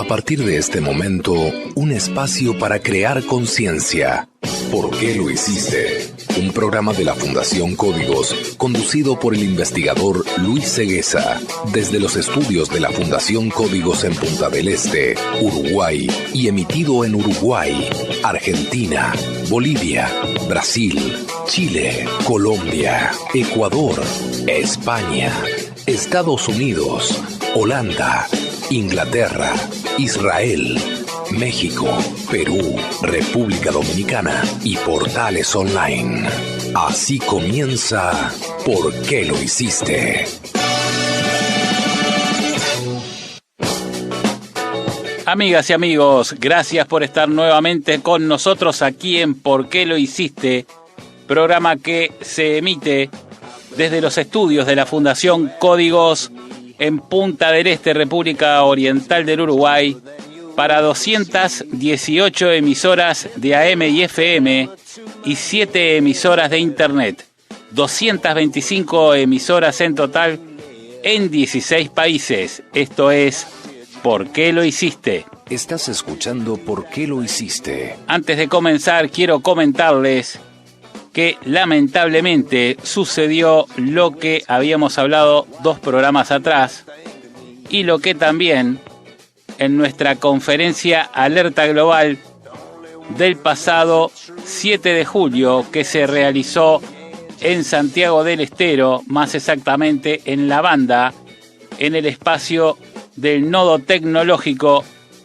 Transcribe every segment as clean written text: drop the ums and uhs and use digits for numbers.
partir de este momento, un espacio para crear conciencia. ¿Por qué lo hiciste? Un programa de la Fundación Códigos, conducido por el investigador Luis Cegueza, desde los estudios de la Fundación Códigos en Punta del Este, Uruguay, y emitido en Uruguay, Argentina, Bolivia, Brasil, Chile, Colombia, Ecuador, España, Estados Unidos, Holanda, Inglaterra, Israel, México, Perú, República Dominicana y portales online. Así comienza ¿Por qué lo hiciste? Amigas y amigos, gracias por estar nuevamente con nosotros aquí en ¿Por qué lo hiciste? Programa que se emite desde los estudios de la Fundación Códigos en Punta del Este, República Oriental del Uruguay, para 218 emisoras de AM y FM y 7 emisoras de Internet. 225 emisoras en total en 16 países. Esto es ¿Por qué lo hiciste? Estás escuchando ¿Por qué lo hiciste? Antes de comenzar, quiero comentarles que lamentablemente sucedió lo que habíamos hablado 2 programas atrás y lo que también en nuestra conferencia Alerta Global del pasado 7 de julio que se realizó en Santiago del Estero, más exactamente en La Banda, en el espacio del Nodo Tecnológico.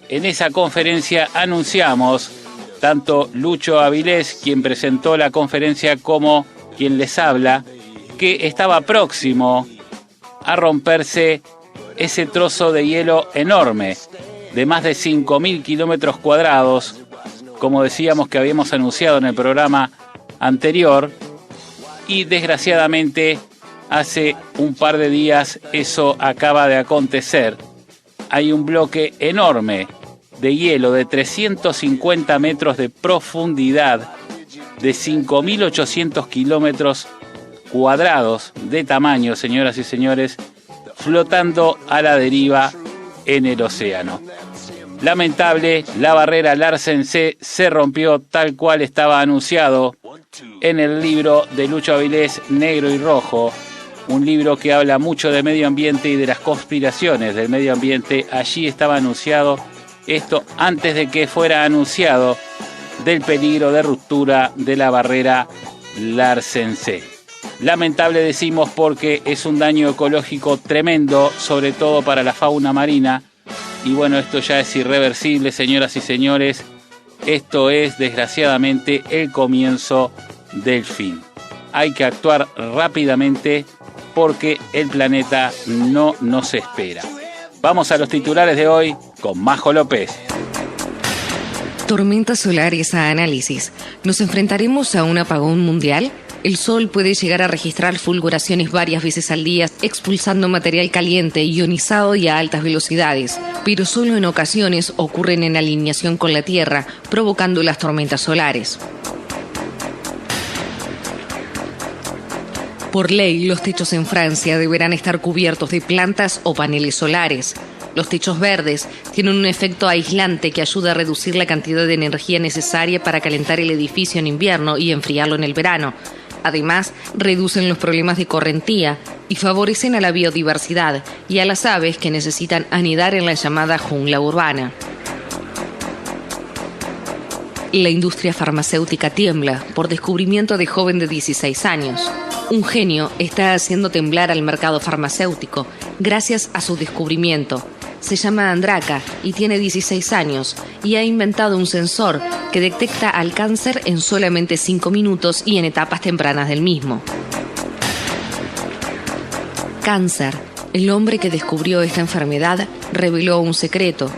En esa conferencia anunciamos, tanto Lucho Avilés, quien presentó la conferencia, como quien les habla, que estaba próximo a romperse ese trozo de hielo enorme, de más de 5.000 kilómetros cuadrados, como decíamos que habíamos anunciado en el programa anterior, y desgraciadamente hace un par de días eso acaba de acontecer. Hay un bloque enorme de hielo de 350 metros de profundidad, de 5.800 kilómetros cuadrados de tamaño, señoras y señores, flotando a la deriva en el océano. Lamentable, la barrera Larsen C se rompió tal cual estaba anunciado en el libro de Lucho Avilés, Negro y Rojo, un libro que habla mucho de medio ambiente y de las conspiraciones del medio ambiente. Allí estaba anunciado esto antes de que fuera anunciado del peligro de ruptura de la barrera Larsen C. Lamentable decimos porque es un daño ecológico tremendo, sobre todo para la fauna marina. Y bueno, esto ya es irreversible, señoras y señores. Esto es, desgraciadamente, el comienzo del fin. Hay que actuar rápidamente porque el planeta no nos espera. Vamos a los titulares de hoy con Majo López. Tormentas solares a análisis. ¿Nos enfrentaremos a un apagón mundial? El Sol puede llegar a registrar fulguraciones varias veces al día, expulsando material caliente, ionizado y a altas velocidades, pero solo en ocasiones ocurren en alineación con la Tierra, provocando las tormentas solares. Por ley, los techos en Francia deberán estar cubiertos de plantas o paneles solares. Los techos verdes tienen un efecto aislante que ayuda a reducir la cantidad de energía necesaria para calentar el edificio en invierno y enfriarlo en el verano. Además, reducen los problemas de correntía y favorecen a la biodiversidad y a las aves que necesitan anidar en la llamada jungla urbana. La industria farmacéutica tiembla por descubrimiento de joven de 16 años. Un genio está haciendo temblar al mercado farmacéutico gracias a su descubrimiento. Se llama Andraka y tiene 16 años y ha inventado un sensor que detecta al cáncer en solamente 5 minutos y en etapas tempranas del mismo. Cáncer. El hombre que descubrió esta enfermedad reveló un secreto.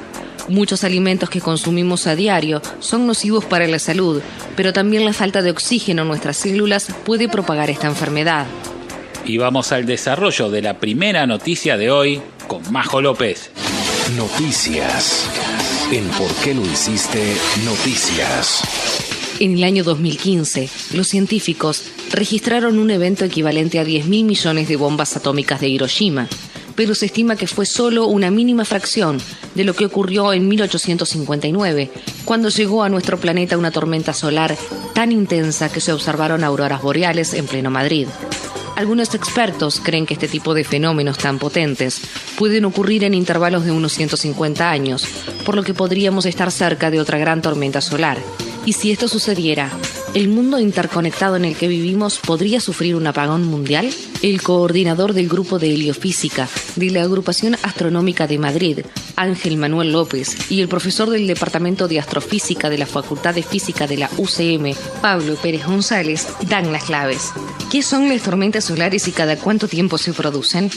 Muchos alimentos que consumimos a diario son nocivos para la salud, pero también la falta de oxígeno en nuestras células puede propagar esta enfermedad. Y vamos al desarrollo de la primera noticia de hoy con Majo López. Noticias. En ¿Por qué lo hiciste? Noticias. En el año 2015, los científicos registraron un evento equivalente a 10.000 millones de bombas atómicas de Hiroshima. pero se estima que fue solo una mínima fracción de lo que ocurrió en 1859, cuando llegó a nuestro planeta una tormenta solar tan intensa que se observaron auroras boreales en pleno Madrid. Algunos expertos creen que este tipo de fenómenos tan potentes pueden ocurrir en intervalos de unos 150 años, por lo que podríamos estar cerca de otra gran tormenta solar. Y si esto sucediera, ¿el mundo interconectado en el que vivimos podría sufrir un apagón mundial? El coordinador del grupo de heliofísica de la Agrupación Astronómica de Madrid, Ángel Manuel López, y el profesor del Departamento de Astrofísica de la Facultad de Física de la UCM, Pablo Pérez González, dan las claves. ¿Qué son las tormentas solares y cada cuánto tiempo se producen?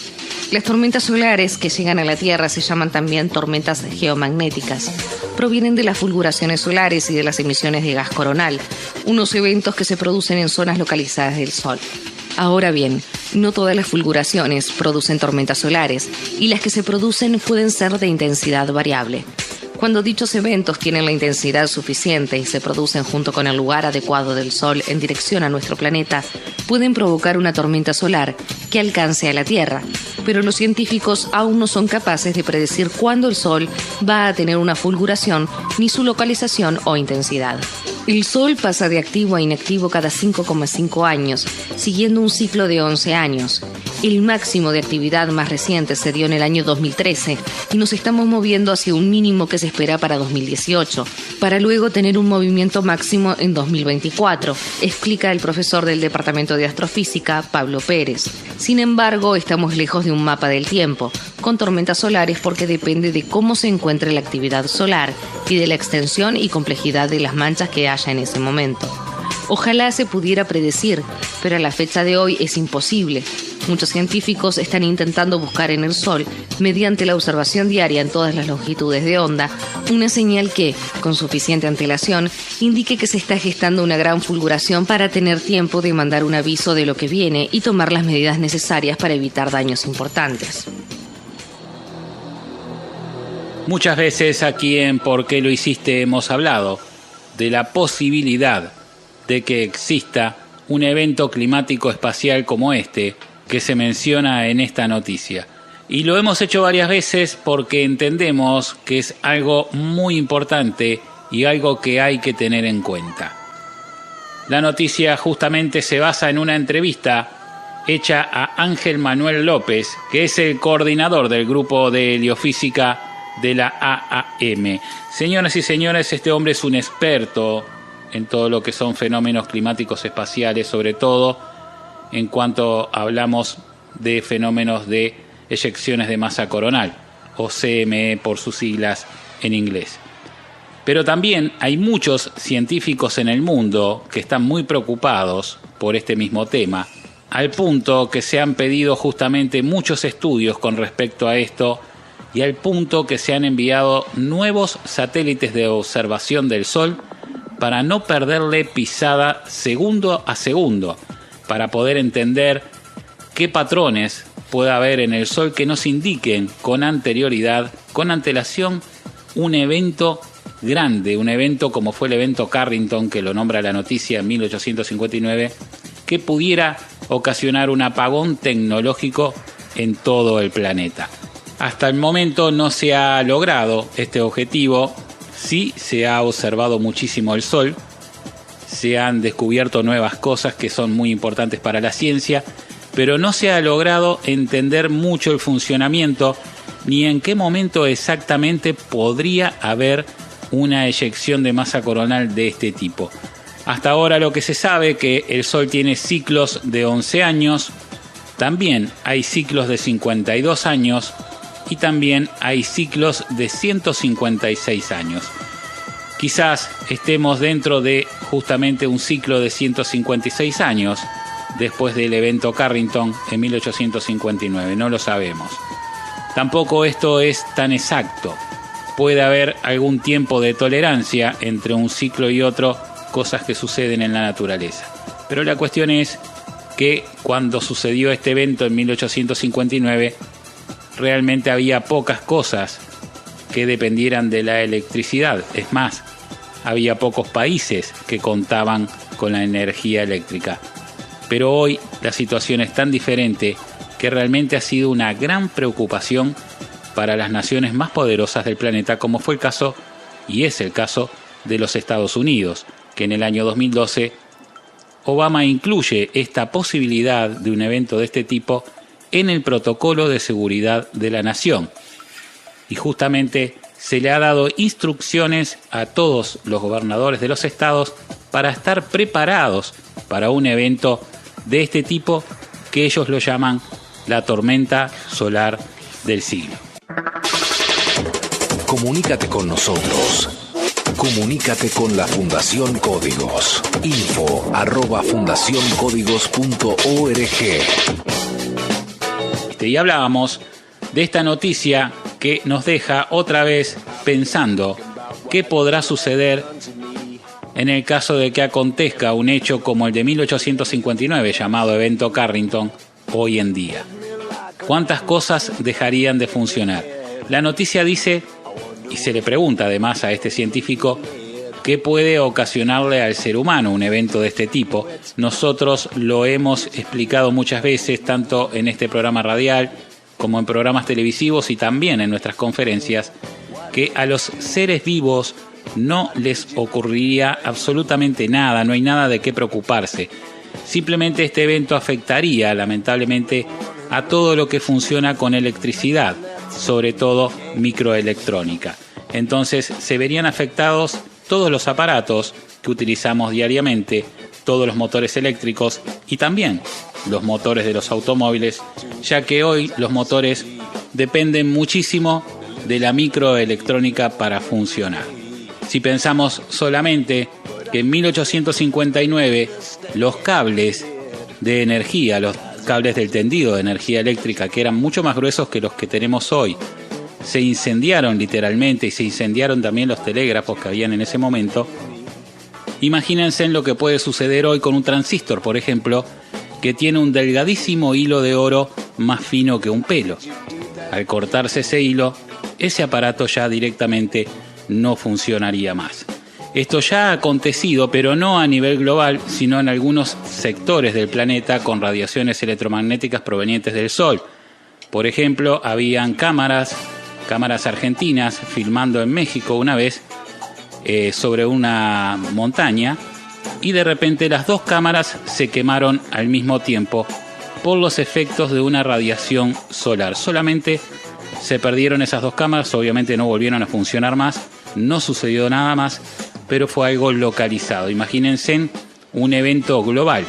Las tormentas solares que llegan a la Tierra se llaman también tormentas geomagnéticas. Provienen de las fulguraciones solares y de las emisiones de gas coronal, unos eventos que se producen en zonas localizadas del Sol. Ahora bien, no todas las fulguraciones producen tormentas solares, y las que se producen pueden ser de intensidad variable. Cuando dichos eventos tienen la intensidad suficiente y se producen junto con el lugar adecuado del Sol en dirección a nuestro planeta, pueden provocar una tormenta solar que alcance a la Tierra, pero los científicos aún no son capaces de predecir cuándo el Sol va a tener una fulguración ni su localización o intensidad. El Sol pasa de activo a inactivo cada 5,5 años, siguiendo un ciclo de 11 años. El máximo de actividad más reciente se dio en el año 2013 y nos estamos moviendo hacia un mínimo que se espera para 2018, para luego tener un movimiento máximo en 2024, explica el profesor del Departamento de Astrofísica, Pablo Pérez. Sin embargo, estamos lejos de un mapa del tiempo, con tormentas solares, porque depende de cómo se encuentre la actividad solar y de la extensión y complejidad de las manchas que haya en ese momento. Ojalá se pudiera predecir, pero a la fecha de hoy es imposible. Muchos científicos están intentando buscar en el Sol, mediante la observación diaria en todas las longitudes de onda, una señal que, con suficiente antelación, indique que se está gestando una gran fulguración para tener tiempo de mandar un aviso de lo que viene y tomar las medidas necesarias para evitar daños importantes. Muchas veces aquí en ¿Por qué lo hiciste? Hemos hablado de la posibilidad de que exista un evento climático espacial como este que se menciona en esta noticia. Y lo hemos hecho varias veces porque entendemos que es algo muy importante y algo que hay que tener en cuenta. La noticia justamente se basa en una entrevista hecha a Ángel Manuel López, que es el coordinador del grupo de heliofísica de la AAM. Señoras y señores, este hombre es un experto en todo lo que son fenómenos climáticos espaciales, sobre todo en cuanto hablamos de fenómenos de eyecciones de masa coronal, o CME por sus siglas en inglés. Pero también hay muchos científicos en el mundo que están muy preocupados por este mismo tema, al punto que se han pedido justamente muchos estudios con respecto a esto, y al punto que se han enviado nuevos satélites de observación del Sol para no perderle pisada segundo a segundo, para poder entender qué patrones puede haber en el Sol que nos indiquen con anterioridad, con antelación, un evento grande, un evento como fue el evento Carrington, que lo nombra la noticia en 1859, que pudiera ocasionar un apagón tecnológico en todo el planeta. Hasta el momento no se ha logrado este objetivo. Sí se ha observado muchísimo el Sol, se han descubierto nuevas cosas que son muy importantes para la ciencia, pero no se ha logrado entender mucho el funcionamiento ni en qué momento exactamente podría haber una eyección de masa coronal de este tipo. Hasta ahora lo que se sabe es que el Sol tiene ciclos de 11 años, también hay ciclos de 52 años y también hay ciclos de 156 años. Quizás estemos dentro de justamente un ciclo de 156 años después del evento Carrington en 1859, no lo sabemos. Tampoco esto es tan exacto. Puede haber algún tiempo de tolerancia entre un ciclo y otro, cosas que suceden en la naturaleza. Pero la cuestión es que cuando sucedió este evento en 1859, realmente había pocas cosas que dependieran de la electricidad. Es más, había pocos países que contaban con la energía eléctrica. Pero hoy la situación es tan diferente que realmente ha sido una gran preocupación para las naciones más poderosas del planeta, como fue el caso, y es el caso, de los Estados Unidos, que en el año 2012 Obama incluye esta posibilidad de un evento de este tipo en el protocolo de seguridad de la nación. Y justamente se le ha dado instrucciones a todos los gobernadores de los estados para estar preparados para un evento de este tipo que ellos lo llaman la tormenta solar del siglo. Comunícate con nosotros. Comunícate con la Fundación Códigos. info@fundacioncódigos.org. Y hablábamos de esta noticia que nos deja otra vez pensando qué podrá suceder en el caso de que acontezca un hecho como el de 1859 llamado Evento Carrington hoy en día. ¿Cuántas cosas dejarían de funcionar? La noticia dice, y se le pregunta además a este científico, ¿qué puede ocasionarle al ser humano un evento de este tipo? Nosotros lo hemos explicado muchas veces, tanto en este programa radial como en programas televisivos y también en nuestras conferencias, que a los seres vivos no les ocurriría absolutamente nada, no hay nada de qué preocuparse. Simplemente este evento afectaría, lamentablemente, a todo lo que funciona con electricidad, sobre todo microelectrónica. Entonces se verían afectados todos los aparatos que utilizamos diariamente, todos los motores eléctricos y también los motores de los automóviles, ya que hoy los motores dependen muchísimo de la microelectrónica para funcionar. Si pensamos solamente que en 1859 los cables de energía, los cables del tendido de energía eléctrica, que eran mucho más gruesos que los que tenemos hoy, se incendiaron literalmente y se incendiaron también los telégrafos que habían en ese momento. Imagínense en lo que puede suceder hoy con un transistor, por ejemplo, que tiene un delgadísimo hilo de oro más fino que un pelo. Al cortarse ese hilo, ese aparato ya directamente no funcionaría más. Esto ya ha acontecido, pero no a nivel global, sino en algunos sectores del planeta con radiaciones electromagnéticas provenientes del Sol. Por ejemplo, habían cámaras argentinas filmando en México una vez sobre una montaña y de repente las dos cámaras se quemaron al mismo tiempo por los efectos de una radiación solar. Solamente se perdieron esas dos cámaras, obviamente no volvieron a funcionar más, no sucedió nada más, pero fue algo localizado. Imagínense un evento global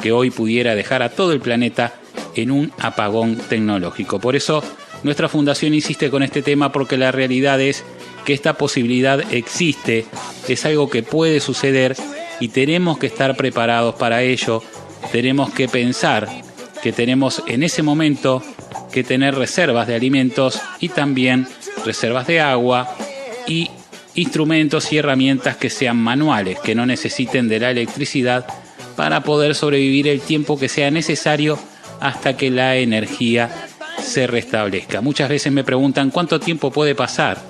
que hoy pudiera dejar a todo el planeta en un apagón tecnológico. Por eso nuestra fundación insiste con este tema, porque la realidad es que esta posibilidad existe, es algo que puede suceder y tenemos que estar preparados para ello. Tenemos que pensar que tenemos en ese momento que tener reservas de alimentos y también reservas de agua y instrumentos y herramientas que sean manuales, que no necesiten de la electricidad para poder sobrevivir el tiempo que sea necesario hasta que la energía se restablezca. Muchas veces me preguntan cuánto tiempo puede pasar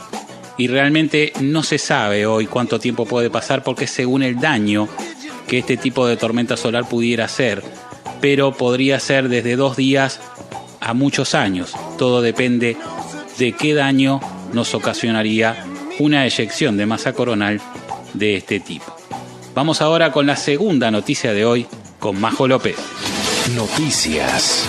y realmente no se sabe hoy cuánto tiempo puede pasar, porque según el daño que este tipo de tormenta solar pudiera hacer, pero podría ser desde 2 días a muchos años. Todo depende de qué daño nos ocasionaría una eyección de masa coronal de este tipo. Vamos ahora con la segunda noticia de hoy con Majo López. Noticias.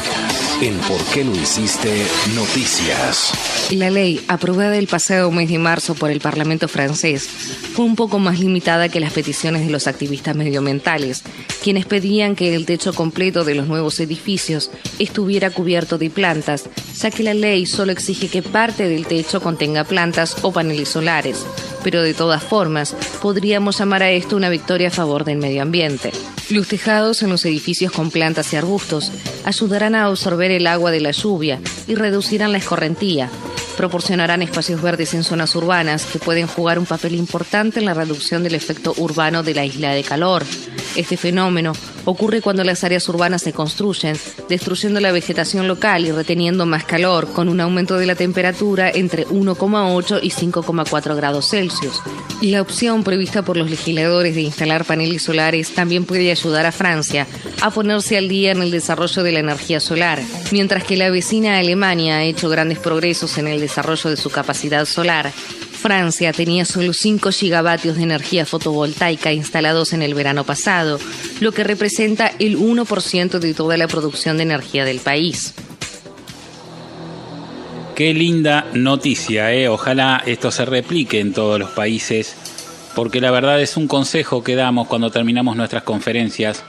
En ¿Por qué lo hiciste? Noticias. La ley, aprobada el pasado mes de marzo por el Parlamento francés, fue un poco más limitada que las peticiones de los activistas medioambientales, quienes pedían que el techo completo de los nuevos edificios estuviera cubierto de plantas, ya que la ley solo exige que parte del techo contenga plantas o paneles solares. Pero de todas formas, podríamos llamar a esto una victoria a favor del medio ambiente. Los tejados en los edificios con plantas y arbustos ayudarán a absorber el agua de la lluvia y reducirán la escorrentía. Proporcionarán espacios verdes en zonas urbanas que pueden jugar un papel importante en la reducción del efecto urbano de la isla de calor. Este fenómeno ocurre cuando las áreas urbanas se construyen, destruyendo la vegetación local y reteniendo más calor, con un aumento de la temperatura entre 1,8 y 5,4 grados Celsius. La opción prevista por los legisladores de instalar paneles solares también puede ayudar a Francia a ponerse al día en el desarrollo de la energía solar, mientras que la vecina Alemania ha hecho grandes progresos en el desarrollo de su capacidad solar. Francia tenía solo 5 gigavatios de energía fotovoltaica instalados en el verano pasado, lo que representa el 1% de toda la producción de energía del país. Qué linda noticia, ¿eh? Ojalá esto se replique en todos los países, porque la verdad es un consejo que damos cuando terminamos nuestras conferencias,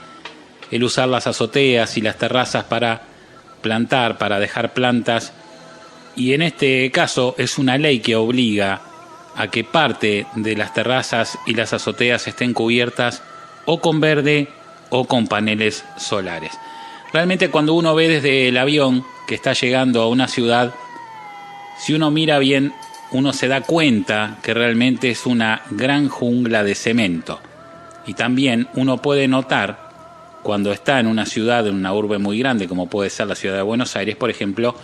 el usar las azoteas y las terrazas para plantar, para dejar plantas, y en este caso es una ley que obliga a que parte de las terrazas y las azoteas estén cubiertas o con verde o con paneles solares. Realmente cuando uno ve desde el avión que está llegando a una ciudad, si uno mira bien, uno se da cuenta que realmente es una gran jungla de cemento. Y también uno puede notar, cuando está en una ciudad, en una urbe muy grande, como puede ser la ciudad de Buenos Aires, por ejemplo,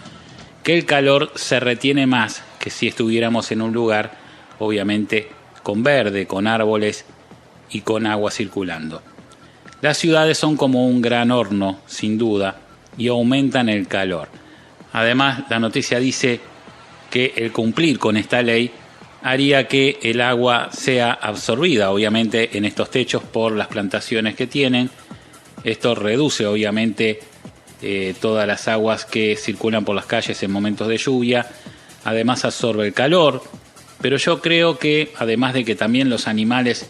que el calor se retiene más que si estuviéramos en un lugar, obviamente, con verde, con árboles y con agua circulando. Las ciudades son como un gran horno, sin duda, y aumentan el calor. Además, la noticia dice que el cumplir con esta ley haría que el agua sea absorbida, obviamente, en estos techos por las plantaciones que tienen. Esto reduce, obviamente, todas las aguas que circulan por las calles en momentos de lluvia. Además, absorbe el calor. Pero yo creo que, además de que también los animales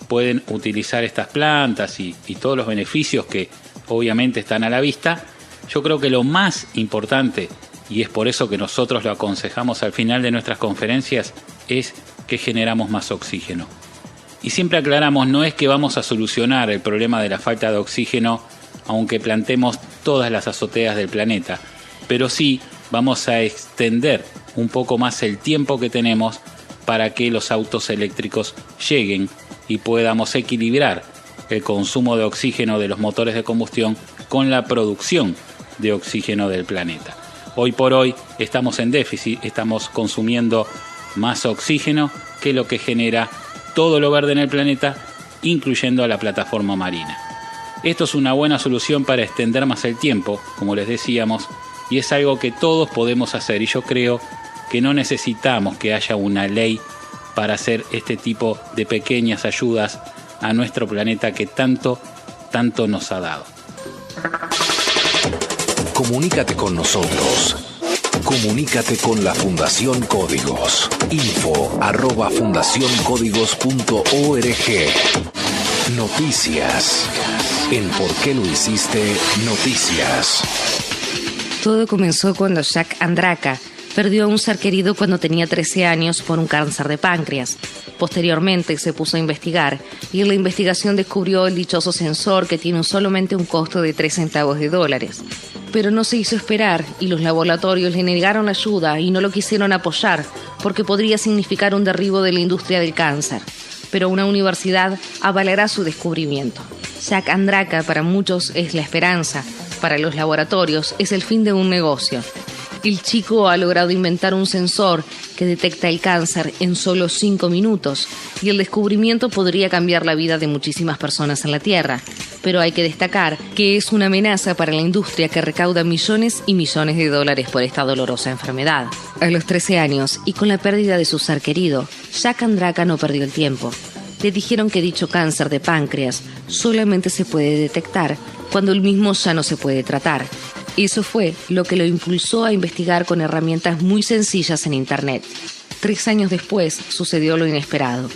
pueden utilizar estas plantas y todos los beneficios que obviamente están a la vista, yo creo que lo más importante, y es por eso que nosotros lo aconsejamos al final de nuestras conferencias, es que generamos más oxígeno. Y siempre aclaramos, no es que vamos a solucionar el problema de la falta de oxígeno aunque plantemos todas las azoteas del planeta, pero sí vamos a extender un poco más el tiempo que tenemos para que los autos eléctricos lleguen y podamos equilibrar el consumo de oxígeno de los motores de combustión con la producción de oxígeno del planeta. Hoy por hoy estamos en déficit, estamos consumiendo más oxígeno que lo que genera todo lo verde en el planeta, incluyendo a la plataforma marina. Esto es una buena solución para extender más el tiempo, como les decíamos, y es algo que todos podemos hacer, y yo creo que no necesitamos que haya una ley para hacer este tipo de pequeñas ayudas a nuestro planeta que tanto nos ha dado. Comunícate con nosotros. Comunícate con la Fundación Códigos. info@fundacioncódigos.org. Noticias. En ¿Por qué lo hiciste? Noticias. Todo comenzó cuando Jacques Andraka perdió a un ser querido cuando tenía 13 años por un cáncer de páncreas. Posteriormente se puso a investigar y en la investigación descubrió el dichoso sensor que tiene solamente un costo de 3 centavos de dólares. Pero no se hizo esperar y los laboratorios le negaron ayuda y no lo quisieron apoyar porque podría significar un derribo de la industria del cáncer. Pero una universidad avalará su descubrimiento. Jacques Andraka para muchos es la esperanza, para los laboratorios es el fin de un negocio. El chico ha logrado inventar un sensor que detecta el cáncer en solo 5 minutos y el descubrimiento podría cambiar la vida de muchísimas personas en la Tierra. Pero hay que destacar que es una amenaza para la industria que recauda millones y millones de dólares por esta dolorosa enfermedad. A los 13 años y con la pérdida de su ser querido, Jacques Andraka no perdió el tiempo. Le dijeron que dicho cáncer de páncreas solamente se puede detectar cuando el mismo ya no se puede tratar. Eso fue lo que lo impulsó a investigar con herramientas muy sencillas en Internet. 3 años después sucedió lo inesperado.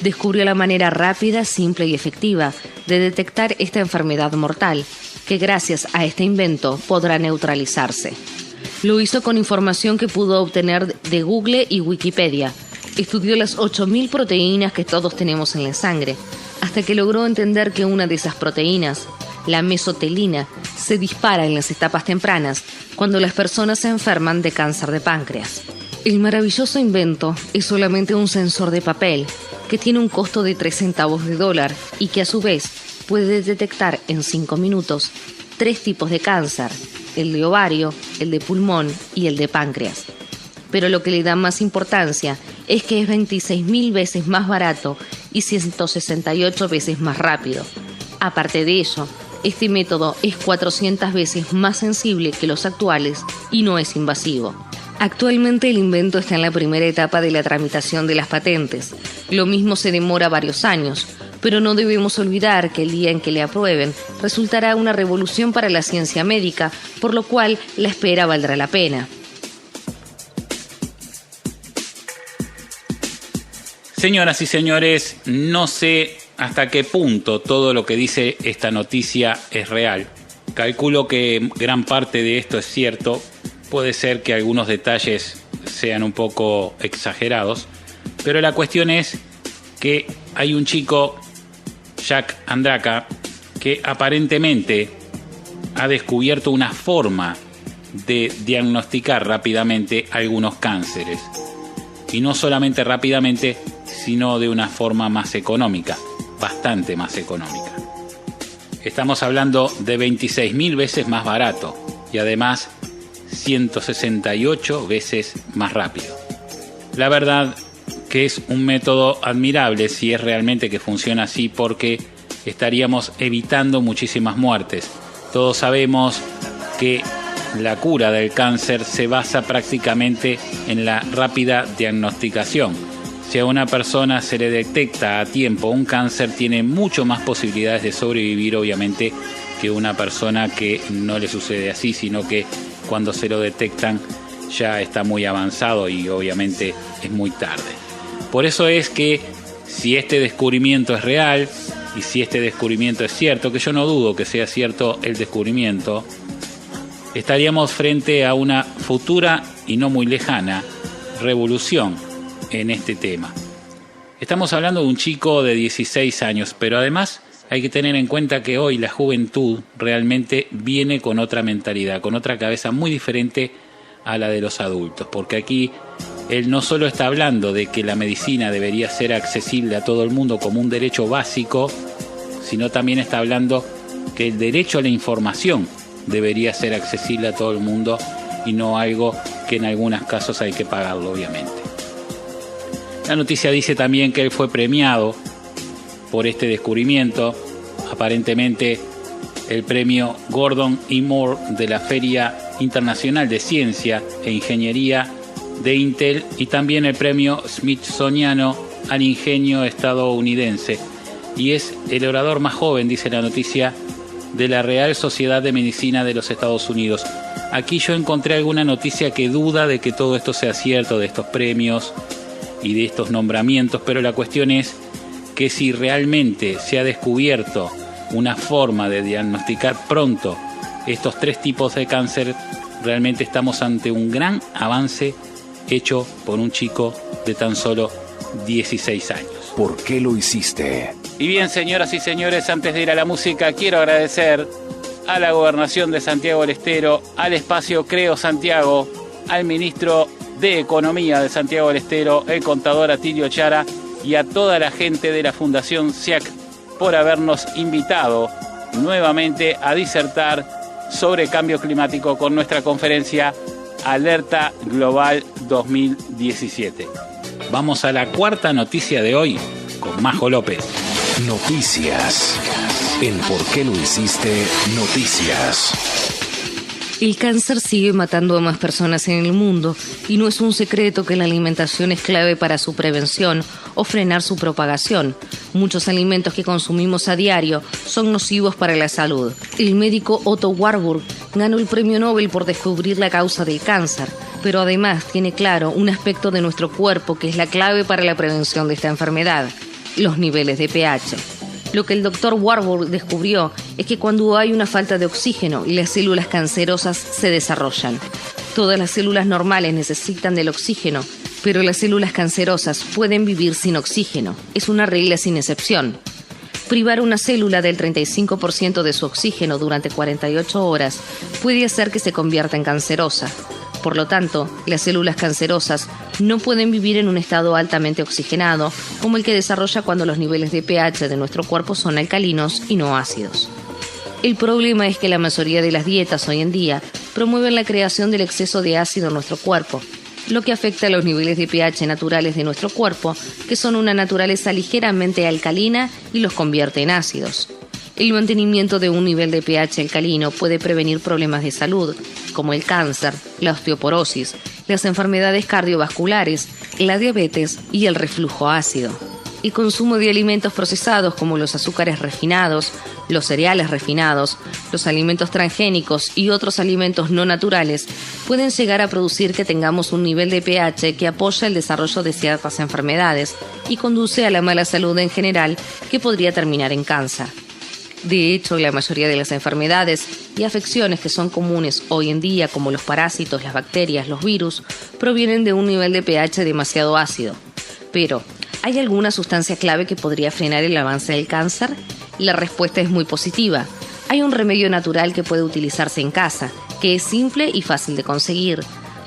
Descubrió la manera rápida, simple y efectiva de detectar esta enfermedad mortal, que gracias a este invento podrá neutralizarse. Lo hizo con información que pudo obtener de Google y Wikipedia. Estudió las 8.000 proteínas que todos tenemos en la sangre, hasta que logró entender que una de esas proteínas, la mesotelina, se dispara en las etapas tempranas cuando las personas se enferman de cáncer de páncreas. El maravilloso invento es solamente un sensor de papel que tiene un costo de 3 centavos de dólar y que a su vez puede detectar en 5 minutos 3 tipos de cáncer: el de ovario, el de pulmón y el de páncreas. Pero lo que le da más importancia es que es 26.000 veces más barato y 168 veces más rápido. Aparte de ello, este método es 400 veces más sensible que los actuales y no es invasivo. Actualmente el invento está en la primera etapa de la tramitación de las patentes. Lo mismo se demora varios años, pero no debemos olvidar que el día en que le aprueben resultará una revolución para la ciencia médica, por lo cual la espera valdrá la pena. Señoras y señores, no sé hasta qué punto todo lo que dice esta noticia es real. Calculo que gran parte de esto es cierto. Puede ser que algunos detalles sean un poco exagerados, pero la cuestión es que hay un chico, Jack Andraka, que aparentemente ha descubierto una forma de diagnosticar rápidamente algunos cánceres. Y no solamente rápidamente, sino de una forma más económica, bastante más económica. Estamos hablando de 26.000 veces más barato y además 168 veces más rápido. La verdad que es un método admirable si es realmente que funciona así, porque estaríamos evitando muchísimas muertes. Todos sabemos que la cura del cáncer se basa prácticamente en la rápida diagnosticación. Si a una persona se le detecta a tiempo un cáncer, tiene mucho más posibilidades de sobrevivir, obviamente, que una persona que no le sucede así, sino que cuando se lo detectan ya está muy avanzado y obviamente es muy tarde. Por eso es que si este descubrimiento es real y si este descubrimiento es cierto, que yo no dudo que sea cierto el descubrimiento, estaríamos frente a una futura y no muy lejana revolución en este tema. Estamos hablando de un chico de 16 años, pero además hay que tener en cuenta que hoy la juventud realmente viene con otra mentalidad, con otra cabeza muy diferente a la de los adultos, porque aquí él no solo está hablando de que la medicina debería ser accesible a todo el mundo como un derecho básico, sino también está hablando que el derecho a la información debería ser accesible a todo el mundo y no algo que en algunos casos hay que pagarlo, obviamente. La noticia dice también que él fue premiado por este descubrimiento. Aparentemente el premio Gordon E. Moore de la Feria Internacional de Ciencia e Ingeniería de Intel y también el premio Smithsoniano al Ingenio estadounidense. Y es el orador más joven, dice la noticia, de la Real Sociedad de Medicina de los Estados Unidos. Aquí yo encontré alguna noticia que duda de que todo esto sea cierto, de estos premios y de estos nombramientos, pero la cuestión es que si realmente se ha descubierto una forma de diagnosticar pronto estos 3 tipos de cáncer, realmente estamos ante un gran avance hecho por un chico de tan solo 16 años. ¿Por qué lo hiciste? Y bien, señoras y señores, antes de ir a la música, quiero agradecer a la Gobernación de Santiago del Estero, al espacio Creo Santiago, al ministro de Economía de Santiago del Estero, el contador Atilio Chara, y a toda la gente de la Fundación SIAC por habernos invitado nuevamente a disertar sobre cambio climático con nuestra conferencia Alerta Global 2017. Vamos a la cuarta noticia de hoy con Majo López. Noticias. En ¿Por qué lo hiciste? Noticias. El cáncer sigue matando a más personas en el mundo y no es un secreto que la alimentación es clave para su prevención o frenar su propagación. Muchos alimentos que consumimos a diario son nocivos para la salud. El médico Otto Warburg ganó el premio Nobel por descubrir la causa del cáncer, pero además tiene claro un aspecto de nuestro cuerpo que es la clave para la prevención de esta enfermedad: los niveles de pH. Lo que el doctor Warburg descubrió es que cuando hay una falta de oxígeno, las células cancerosas se desarrollan. Todas las células normales necesitan del oxígeno, pero las células cancerosas pueden vivir sin oxígeno. Es una regla sin excepción. Privar una célula del 35% de su oxígeno durante 48 horas puede hacer que se convierta en cancerosa. Por lo tanto, las células cancerosas no pueden vivir en un estado altamente oxigenado, como el que desarrolla cuando los niveles de pH de nuestro cuerpo son alcalinos y no ácidos. El problema es que la mayoría de las dietas hoy en día promueven la creación del exceso de ácido en nuestro cuerpo, lo que afecta a los niveles de pH naturales de nuestro cuerpo, que son una naturaleza ligeramente alcalina, y los convierte en ácidos. El mantenimiento de un nivel de pH alcalino puede prevenir problemas de salud, como el cáncer, la osteoporosis, las enfermedades cardiovasculares, la diabetes y el reflujo ácido. El consumo de alimentos procesados como los azúcares refinados, los cereales refinados, los alimentos transgénicos y otros alimentos no naturales pueden llegar a producir que tengamos un nivel de pH que apoya el desarrollo de ciertas enfermedades y conduce a la mala salud en general, que podría terminar en cáncer. De hecho, la mayoría de las enfermedades y afecciones que son comunes hoy en día, como los parásitos, las bacterias, los virus, provienen de un nivel de pH demasiado ácido. Pero, ¿hay alguna sustancia clave que podría frenar el avance del cáncer? La respuesta es muy positiva. Hay un remedio natural que puede utilizarse en casa, que es simple y fácil de conseguir.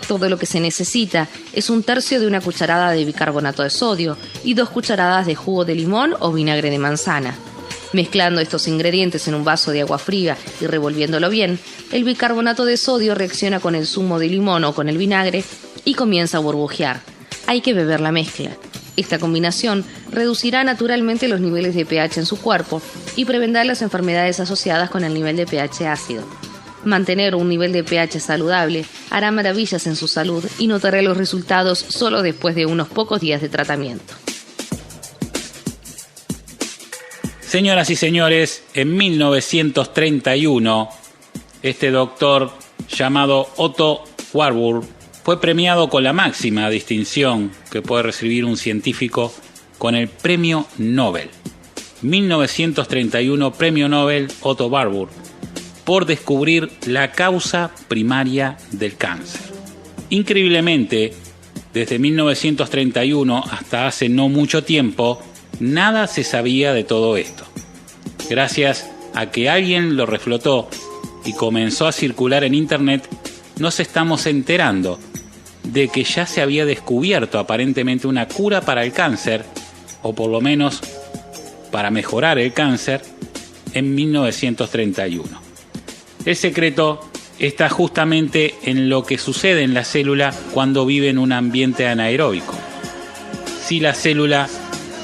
Todo lo que se necesita es 1/3 de una cucharada de bicarbonato de sodio y 2 cucharadas de jugo de limón o vinagre de manzana. Mezclando estos ingredientes en un vaso de agua fría y revolviéndolo bien, el bicarbonato de sodio reacciona con el zumo de limón o con el vinagre y comienza a burbujear. Hay que beber la mezcla. Esta combinación reducirá naturalmente los niveles de pH en su cuerpo y prevendrá las enfermedades asociadas con el nivel de pH ácido. Mantener un nivel de pH saludable hará maravillas en su salud y notará los resultados solo después de unos pocos días de tratamiento. Señoras y señores, en 1931, este doctor llamado Otto Warburg fue premiado con la máxima distinción que puede recibir un científico, con el Premio Nobel. 1931, Premio Nobel Otto Warburg, por descubrir la causa primaria del cáncer. Increíblemente, desde 1931 hasta hace no mucho tiempo, nada se sabía de todo esto. Gracias a que alguien lo reflotó y comenzó a circular en internet, nos estamos enterando de que ya se había descubierto aparentemente una cura para el cáncer, o por lo menos para mejorar el cáncer, en 1931. El secreto está justamente en lo que sucede en la célula cuando vive en un ambiente anaeróbico. Si la célula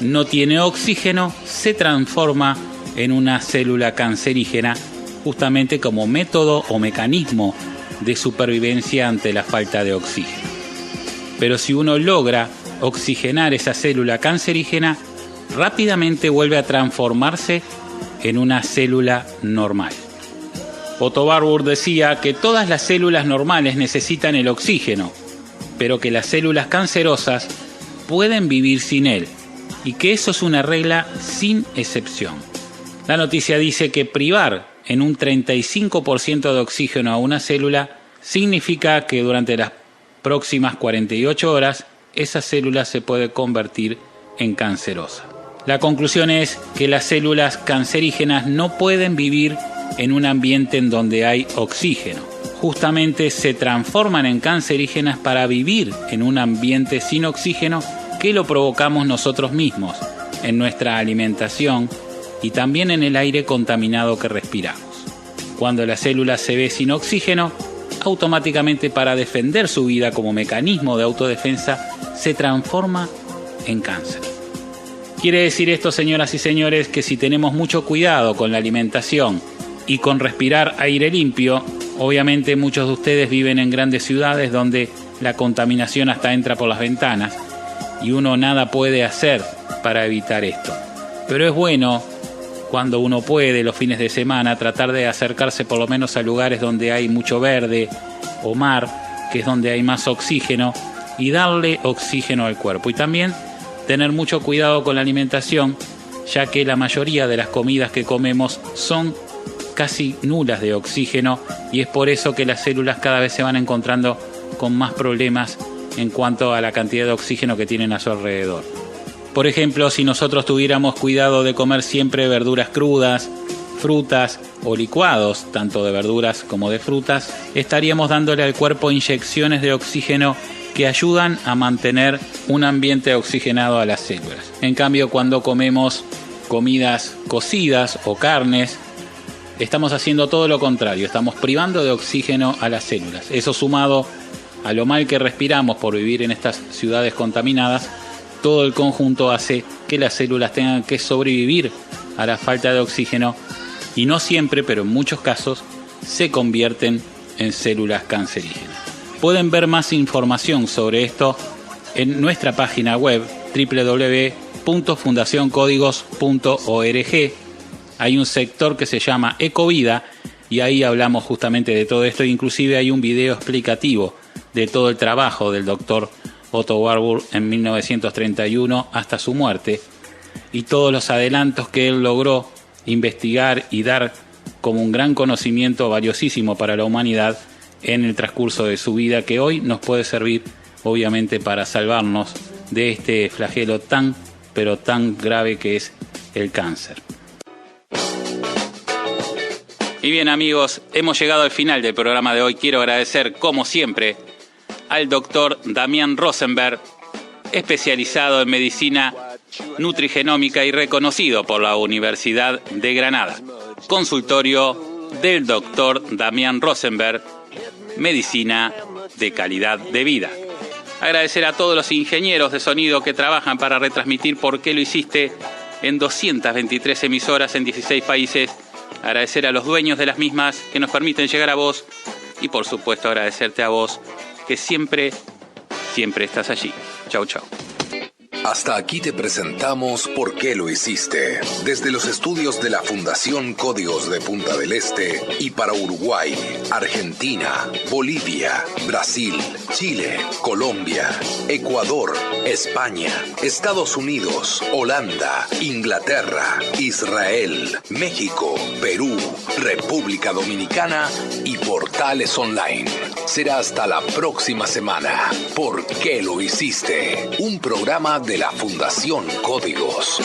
no tiene oxígeno, se transforma en una célula cancerígena, justamente como método o mecanismo de supervivencia ante la falta de oxígeno. Pero si uno logra oxigenar esa célula cancerígena, rápidamente vuelve a transformarse en una célula normal. Otto Warburg decía que todas las células normales necesitan el oxígeno, pero que las células cancerosas pueden vivir sin él, y que eso es una regla sin excepción. La noticia dice que privar en un 35% de oxígeno a una célula significa que durante las próximas 48 horas esa célula se puede convertir en cancerosa. La conclusión es que las células cancerígenas no pueden vivir en un ambiente en donde hay oxígeno. Justamente se transforman en cancerígenas para vivir en un ambiente sin oxígeno, que lo provocamos nosotros mismos en nuestra alimentación y también en el aire contaminado que respiramos. Cuando la célula se ve sin oxígeno, automáticamente, para defender su vida como mecanismo de autodefensa, se transforma en cáncer. Quiere decir esto, señoras y señores, que si tenemos mucho cuidado con la alimentación y con respirar aire limpio, obviamente muchos de ustedes viven en grandes ciudades donde la contaminación hasta entra por las ventanas y uno nada puede hacer para evitar esto. Pero es bueno, cuando uno puede, los fines de semana, tratar de acercarse por lo menos a lugares donde hay mucho verde o mar, que es donde hay más oxígeno, y darle oxígeno al cuerpo. Y también tener mucho cuidado con la alimentación, ya que la mayoría de las comidas que comemos son casi nulas de oxígeno, y es por eso que las células cada vez se van encontrando con más problemas en cuanto a la cantidad de oxígeno que tienen a su alrededor. Por ejemplo, si nosotros tuviéramos cuidado de comer siempre verduras crudas, frutas o licuados, tanto de verduras como de frutas, estaríamos dándole al cuerpo inyecciones de oxígeno que ayudan a mantener un ambiente oxigenado a las células. En cambio, cuando comemos comidas cocidas o carnes, estamos haciendo todo lo contrario, estamos privando de oxígeno a las células. Eso sumado a lo mal que respiramos por vivir en estas ciudades contaminadas, todo el conjunto hace que las células tengan que sobrevivir a la falta de oxígeno y no siempre, pero en muchos casos, se convierten en células cancerígenas. Pueden ver más información sobre esto en nuestra página web www.fundacioncódigos.org. Hay un sector que se llama Ecovida y ahí hablamos justamente de todo esto. Inclusive hay un video explicativo de todo el trabajo del doctor Otto Warburg en 1931 hasta su muerte y todos los adelantos que él logró investigar y dar como un gran conocimiento valiosísimo para la humanidad en el transcurso de su vida, que hoy nos puede servir obviamente para salvarnos de este flagelo tan pero tan grave que es el cáncer. Y bien, amigos, hemos llegado al final del programa de hoy. Quiero agradecer como siempre al doctor Damián Rosenberg, especializado en medicina nutrigenómica y reconocido por la Universidad de Granada. Consultorio del doctor Damián Rosenberg, medicina de calidad de vida. Agradecer a todos los ingenieros de sonido que trabajan para retransmitir ¿Por qué lo hiciste? En 223 emisoras en 16 países. Agradecer a los dueños de las mismas que nos permiten llegar a vos. Y por supuesto agradecerte a vos que siempre estás allí. Chau, chau. Hasta aquí te presentamos ¿Por qué lo hiciste? Desde los estudios de la Fundación Códigos de Punta del Este y para Uruguay, Argentina, Bolivia, Brasil, Chile, Colombia, Ecuador, España, Estados Unidos, Holanda, Inglaterra, Israel, México, Perú, República Dominicana y portales online. Será hasta la próxima semana. ¿Por qué lo hiciste? Un programa de la Fundación Códigos.